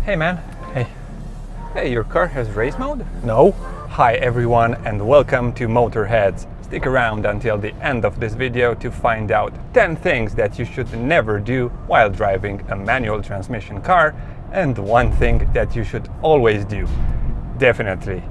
Hey man, hey, your car has race mode? No? Hi everyone and welcome to MotorHeads. Stick around until the end of this video to find out 10 things that you should never do while driving a manual transmission car and one thing that you should always do. Definitely.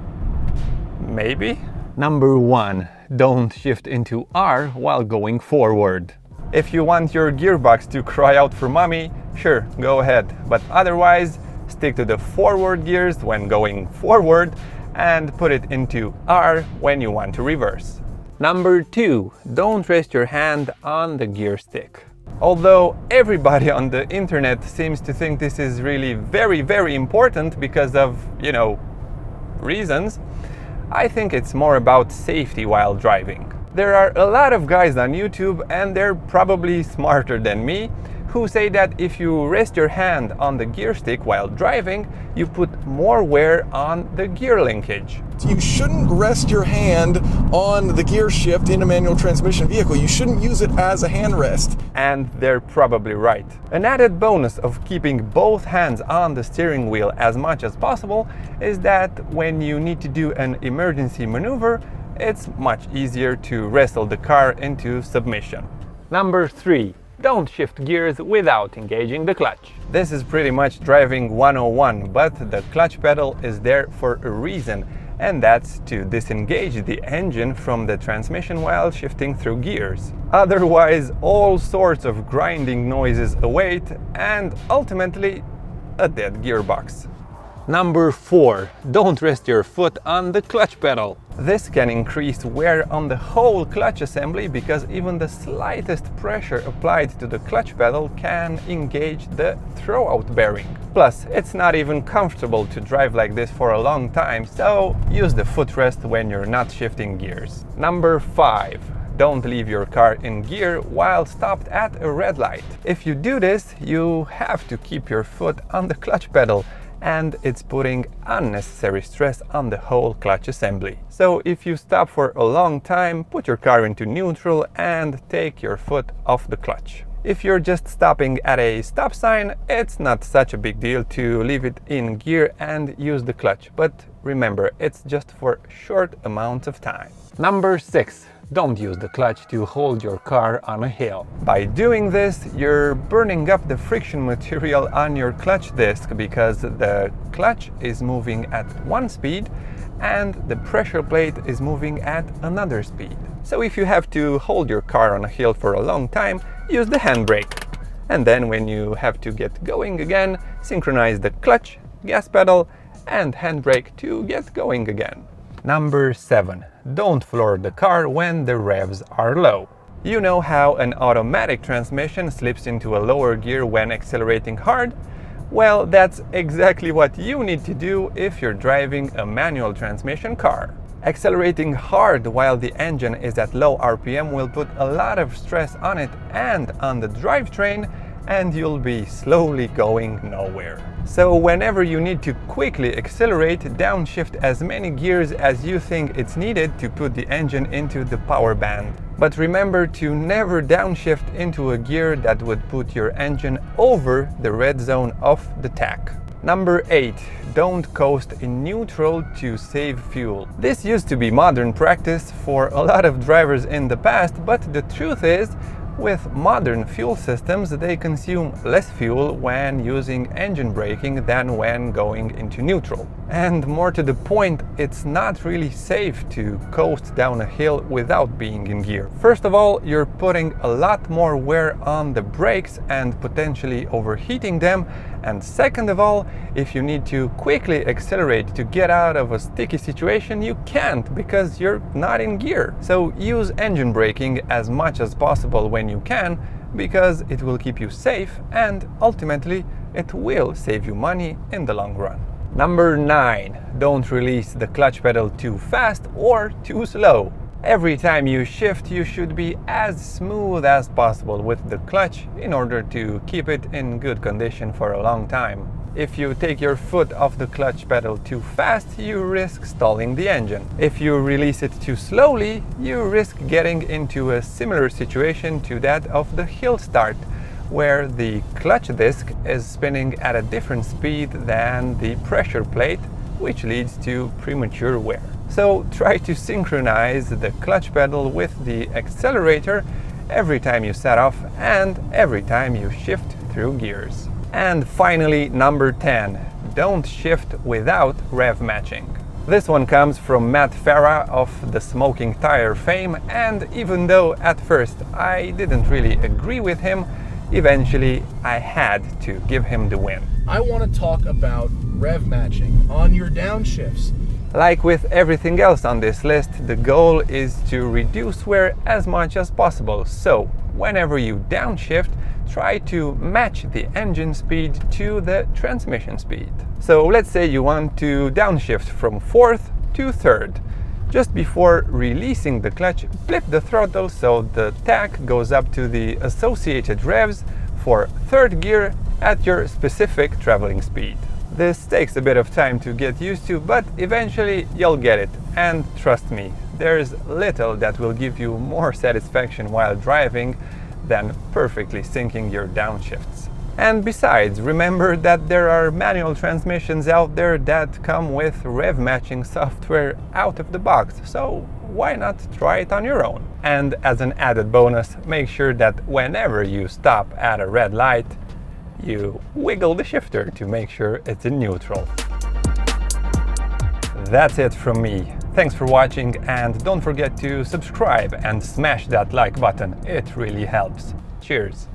Maybe? Number 1. Don't shift into R while going forward. If you want your gearbox to cry out for mommy, sure, go ahead, but otherwise stick to the forward gears when going forward and put it into R when you want to reverse. Number 2. Don't rest your hand on the gear stick. Although everybody on the internet seems to think this is really very important because of, reasons, I think it's more about safety while driving. There are a lot of guys on YouTube, and they're probably smarter than me, who say that if you rest your hand on the gear stick while driving, you put more wear on the gear linkage. You shouldn't rest your hand on the gear shift in a manual transmission vehicle. You shouldn't use it as a hand rest. And they're probably right. An added bonus of keeping both hands on the steering wheel as much as possible is that when you need to do an emergency maneuver, it's much easier to wrestle the car into submission. Number 3. Don't shift gears without engaging the clutch. This is pretty much driving 101, but the clutch pedal is there for a reason, and that's to disengage the engine from the transmission while shifting through gears. Otherwise, all sorts of grinding noises await, and ultimately, a dead gearbox. Number 4. Don't rest your foot on the clutch pedal. This can increase wear on the whole clutch assembly because even the slightest pressure applied to the clutch pedal can engage the throwout bearing. Plus, it's not even comfortable to drive like this for a long time, so use the footrest when you're not shifting gears. Number 5. Don't leave your car in gear while stopped at a red light. If you do this, you have to keep your foot on the clutch pedal, and it's putting unnecessary stress on the whole clutch assembly. So if you stop for a long time, put your car into neutral and take your foot off the clutch. If you're just stopping at a stop sign, it's not such a big deal to leave it in gear and use the clutch, but remember, it's just for short amounts of time. Number 6. Don't use the clutch to hold your car on a hill. By doing this, you're burning up the friction material on your clutch disc because the clutch is moving at one speed and the pressure plate is moving at another speed. So if you have to hold your car on a hill for a long time, use the handbrake. And then when you have to get going again, synchronize the clutch, gas pedal and handbrake to get going again. Number 7. Don't floor the car when the revs are low. You know how an automatic transmission slips into a lower gear when accelerating hard? Well, that's exactly what you need to do if you're driving a manual transmission car. Accelerating hard while the engine is at low RPM will put a lot of stress on it and on the drivetrain, and you'll be slowly going nowhere. So whenever you need to quickly accelerate, downshift as many gears as you think it's needed to put the engine into the power band. But remember to never downshift into a gear that would put your engine over the red zone of the tach. Number 8. Don't coast in neutral to save fuel. This used to be modern practice for a lot of drivers in the past, but the truth is, with modern fuel systems, they consume less fuel when using engine braking than when going into neutral. And more to the point, it's not really safe to coast down a hill without being in gear. First of all, you're putting a lot more wear on the brakes and potentially overheating them. And second of all, if you need to quickly accelerate to get out of a sticky situation, you can't because you're not in gear. So use engine braking as much as possible when you can, because it will keep you safe and ultimately it will save you money in the long run. Number 9. Don't release the clutch pedal too fast or too slow. Every time you shift, you should be as smooth as possible with the clutch in order to keep it in good condition for a long time. If you take your foot off the clutch pedal too fast, you risk stalling the engine. If you release it too slowly, you risk getting into a similar situation to that of the hill start, where the clutch disc is spinning at a different speed than the pressure plate, which leads to premature wear. So try to synchronize the clutch pedal with the accelerator every time you set off and every time you shift through gears. And finally, number 10, don't shift without rev matching. This one comes from Matt Farah of the smoking tire fame, and even though at first I didn't really agree with him, eventually I had to give him the win. I want to talk about rev matching on your downshifts. Like with everything else on this list, the goal is to reduce wear as much as possible. So whenever you downshift, try to match the engine speed to the transmission speed. So let's say you want to downshift from 4th to 3rd. Just before releasing the clutch, flip the throttle so the tach goes up to the associated revs for 3rd gear at your specific traveling speed. This takes a bit of time to get used to, but eventually you'll get it. And trust me, there's little that will give you more satisfaction while driving than perfectly syncing your downshifts. And besides, remember that there are manual transmissions out there that come with rev matching software out of the box, so why not try it on your own? And as an added bonus, make sure that whenever you stop at a red light, you wiggle the shifter to make sure it's in neutral. That's it from me. Thanks for watching, and don't forget to subscribe and smash that like button. It really helps. Cheers!